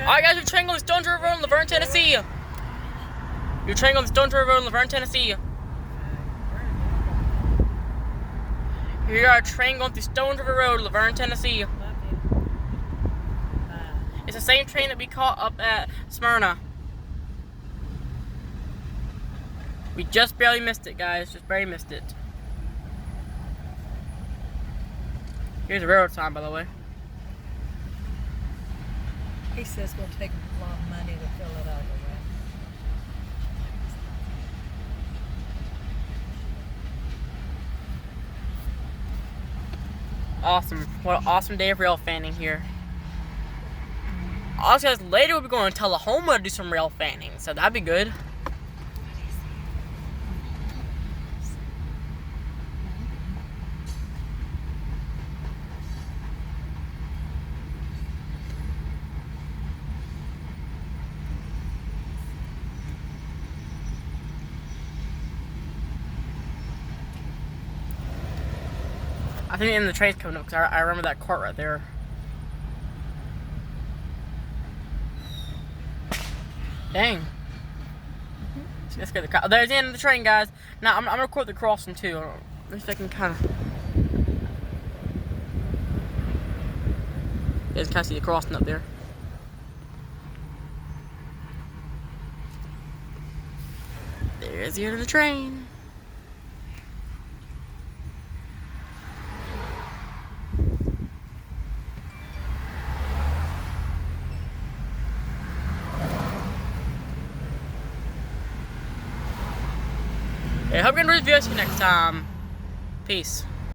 Alright guys, we're train on the Stones River Road in Laverne, Tennessee. You're train on the Stones River Road in Laverne, Tennessee. Here you are, train going through Stones River Road, Laverne, Tennessee. It's the same train that we caught up at Smyrna. We just barely missed it, guys. Just barely missed it. Here's the railroad sign, by the way. He says we'll take a lot of money to fill it up with. Awesome. What an awesome day of rail fanning here. Also, guys, later we'll be going to Tullahoma to do some rail fanning, so that'd be good. I think the train's coming up because I remember that cart right there. Dang. Let's get the car. There's the end of the train, guys. Now I'm gonna record the crossing too. At least I can kind of. You guys can see the crossing up there. There's the end of the train. I hope you enjoyed this video. See you next time. Peace.